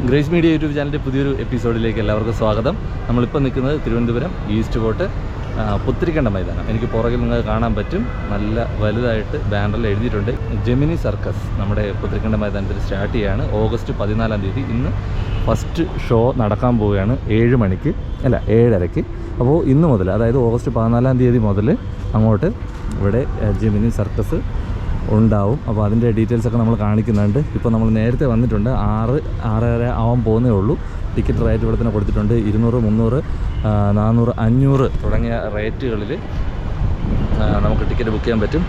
Grace media YouTube ചാനലിൻ്റെ പുതിയൊരു എപ്പിസോഡിലേക്ക് എല്ലാവർക്കും സ്വാഗതം. നമ്മളിപ്പോൾ നിൽക്കുന്നത് തിരുവനന്തപുരം ഈസ്റ്റ് ഫോർട്ട് പുത്തിരിക്കണ്ട മൈതാനം. എനിക്ക് പുറകിൽ നിങ്ങൾക്ക് കാണാൻ പറ്റും, നല്ല വലുതായിട്ട് ബാനറിൽ എഴുതിയിട്ടുണ്ട് ജെമിനി സർക്കസ്. നമ്മുടെ പുത്തിരിക്കണ്ട മൈതാനത്തിൽ സ്റ്റാർട്ട് ചെയ്യുകയാണ് ഓഗസ്റ്റ് 14-ാം തീയതി. ഇന്ന് ഫസ്റ്റ് ഷോ നടക്കാൻ പോവുകയാണ് 7:30. അപ്പോൾ ഇന്ന് മുതൽ, അതായത് ഓഗസ്റ്റ് 14-ാം തീയതി മുതൽ അങ്ങോട്ട് ഇവിടെ ജെമിനി സർക്കസ് ഉണ്ടാവും. അപ്പോൾ അതിൻ്റെ ഡീറ്റെയിൽസൊക്കെ നമ്മൾ കാണിക്കുന്നുണ്ട്. ഇപ്പോൾ നമ്മൾ നേരത്തെ വന്നിട്ടുണ്ട്, 6:30 ആവാൻ പോകുന്നേ ഉള്ളൂ. ടിക്കറ്റ് റേറ്റ് ഇവിടെ തന്നെ കൊടുത്തിട്ടുണ്ട്. 200, 300, 400, 500 തുടങ്ങിയ റേറ്റുകളിൽ നമുക്ക് ടിക്കറ്റ് ബുക്ക് ചെയ്യാൻ പറ്റും.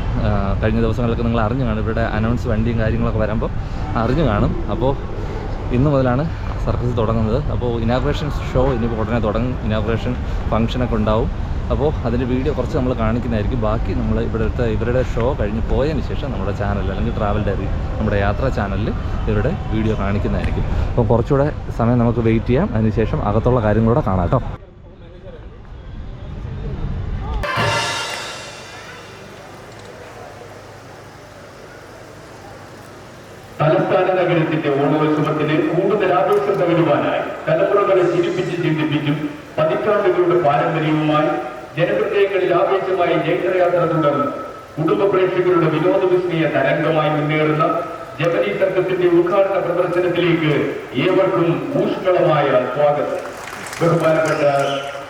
കഴിഞ്ഞ ദിവസങ്ങളിലൊക്കെ നിങ്ങൾ അറിഞ്ഞു കാണും, ഇവിടെ അനൗൺസ് വണ്ടിയും കാര്യങ്ങളൊക്കെ വരുമ്പോൾ അറിഞ്ഞു കാണും. അപ്പോൾ ഇന്ന് മുതലാണ് സർക്കസ് തുടങ്ങുന്നത്. അപ്പോൾ ഇനാഗുറേഷൻ ഷോ ഇനിയിപ്പോൾ ഉടനെ തുടങ്ങും. ഇനാഗുറേഷൻ ഫംഗ്ഷനൊക്കെ ഉണ്ടാവും. അപ്പോൾ അതിൻ്റെ വീഡിയോ കുറച്ച് നമ്മൾ കാണിക്കുന്നതായിരിക്കും. ബാക്കി നമ്മൾ ഇവരുടെ ഷോ കഴിഞ്ഞ് പോയതിന് ശേഷം നമ്മുടെ ചാനലിൽ, അല്ലെങ്കിൽ ട്രാവൽ ഡയറി, നമ്മുടെ യാത്രാ ചാനലിൽ ഇവരുടെ വീഡിയോ കാണിക്കുന്നതായിരിക്കും. അപ്പോൾ കുറച്ചുകൂടെ സമയം നമുക്ക് വെയിറ്റ് ചെയ്യാം. അതിനുശേഷം അകത്തുള്ള കാര്യങ്ങളൂടെ കാണാം കേട്ടോ. തലസ്ഥാന നഗരത്തിന്റെ ഓണോത്സവത്തിന് കൂടുതൽ ആവേശം പകരുവാനായി തലമുറകളെ ചിരിപ്പിച്ച് ചിന്തിപ്പിച്ചും പതിറ്റാണ്ടുകളുടെ പാരമ്പര്യവുമായി ജനഹൃദയങ്ങളിൽ ആവേശമായി ജൈത്രയാത്ര തുടർന്ന് കുടുംബ പ്രേക്ഷകരുടെ വിനോദ വിസ്മയ തരംഗമായി മുന്നേറുന്ന ജെമിനി സർക്കസിന്റെ ഉദ്ഘാടന പ്രദർശനത്തിലേക്ക് ഏവർക്കും ഊഷ്മളമായ സ്വാഗതം. ബഹുമാനപ്പെട്ട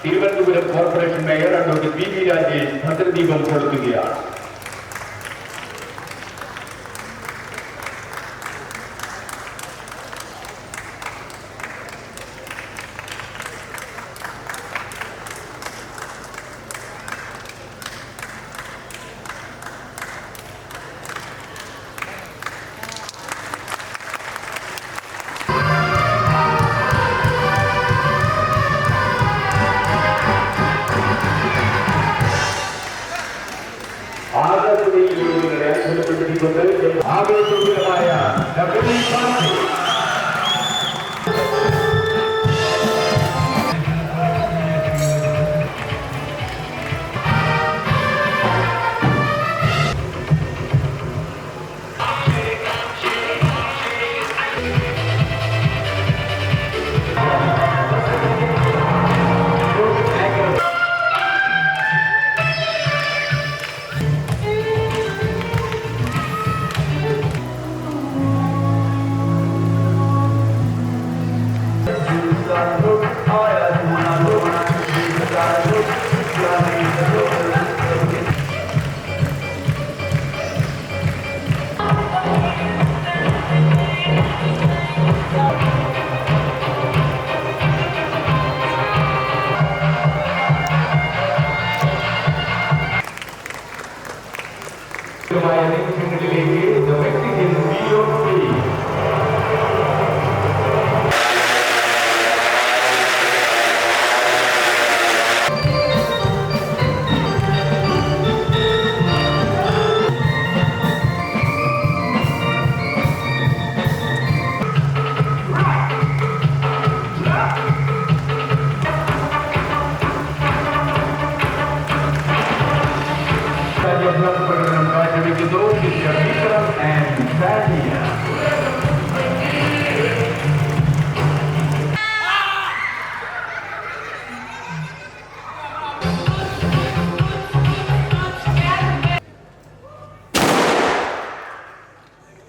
Thiruvananthapuram corporation mayor advocate P V Rajesh ഭദ്രദീപം കൊളുത്തുകയാണ്. ആവേശപൂർണമായ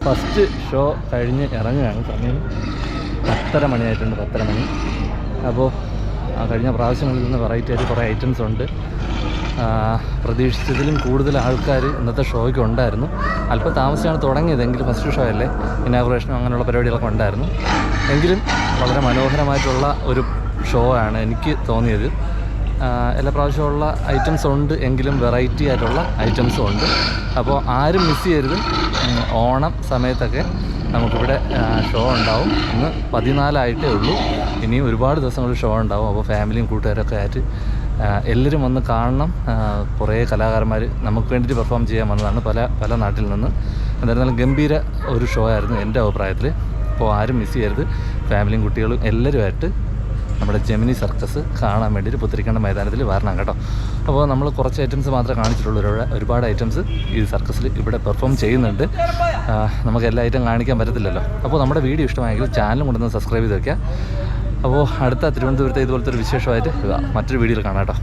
ഫസ്റ്റ് ഷോ കഴിഞ്ഞ് ഇറങ്ങുകയാണ്. സമയം 10:30 മണിയായിട്ടുണ്ട്. 10:30 മണി. അപ്പോൾ കഴിഞ്ഞ പ്രാവശ്യങ്ങളിൽ നിന്ന് വെറൈറ്റി ആയിട്ട് കുറേ ഐറ്റംസ് ഉണ്ട്. പ്രതീക്ഷിച്ചതിലും കൂടുതൽ ആൾക്കാർ ഇന്നത്തെ ഷോയ്ക്ക് ഉണ്ടായിരുന്നു. അല്പം താമസിച്ചാണ് തുടങ്ങിയതെങ്കിലും ഫസ്റ്റ് ഷോ അല്ലേ, ഇനാഗുറേഷനും അങ്ങനെയുള്ള പരിപാടികളൊക്കെ ഉണ്ടായിരുന്നു. എങ്കിലും വളരെ മനോഹരമായിട്ടുള്ള ഒരു ഷോ ആണ് എനിക്ക് തോന്നിയത്. എല്ലാ പ്രാവശ്യമുള്ള ഐറ്റംസ് ഉണ്ട്, എങ്കിലും വെറൈറ്റി ആയിട്ടുള്ള ഐറ്റംസും ഉണ്ട്. അപ്പോൾ ആരും മിസ് ചെയ്യരുത്. ഓണം സമയത്തൊക്കെ നമുക്കിവിടെ ഷോ ഉണ്ടാവും. ഇന്ന് 14 ഉള്ളൂ. ഇനിയും ഒരുപാട് ദിവസങ്ങളിൽ ഷോ ഉണ്ടാവും. അപ്പോൾ ഫാമിലിയും കൂട്ടുകാരൊക്കെ ആയിട്ട് എല്ലാവരും വന്ന് കാണണം. കുറേ കലാകാരന്മാർ നമുക്ക് വേണ്ടിയിട്ട് പെർഫോം ചെയ്യാൻ വന്നതാണ് പല നാട്ടിൽ നിന്ന്. എന്തായിരുന്നാലും ഗംഭീര ഒരു ഷോ ആയിരുന്നു എൻ്റെ അഭിപ്രായത്തിൽ. അപ്പോൾ ആരും മിസ് ചെയ്യരുത്. ഫാമിലിയും കുട്ടികളും എല്ലാവരുമായിട്ട് നമ്മുടെ ജെമിനി സർക്കസ് കാണാൻ വേണ്ടിയിട്ട് പുത്തരിക്കണ്ടം മൈതാനത്തിൽ വരണം കേട്ടോ. അപ്പോൾ നമ്മൾ കുറച്ച് ഐറ്റംസ് മാത്രമേ കാണിച്ചിട്ടുള്ളൂ, ഒരുപാട് ഐറ്റംസ് ഈ സർക്കസിൽ ഇവിടെ പെർഫോം ചെയ്യുന്നുണ്ട്. നമുക്ക് എല്ലാ ഐറ്റം കാണിക്കാൻ പറ്റത്തില്ലല്ലോ. അപ്പോൾ നമ്മുടെ വീഡിയോ ഇഷ്ടമായെങ്കിൽ ചാനലും കൊണ്ടൊന്ന് സബ്സ്ക്രൈബ് ചെയ്ത് വയ്ക്കുക. അപ്പോൾ അടുത്ത തിരുവനന്തപുരത്തെ ഇതുപോലത്തെ ഒരു വിശേഷമായിട്ട് മറ്റൊരു വീഡിയോയിൽ കാണാം കേട്ടോ.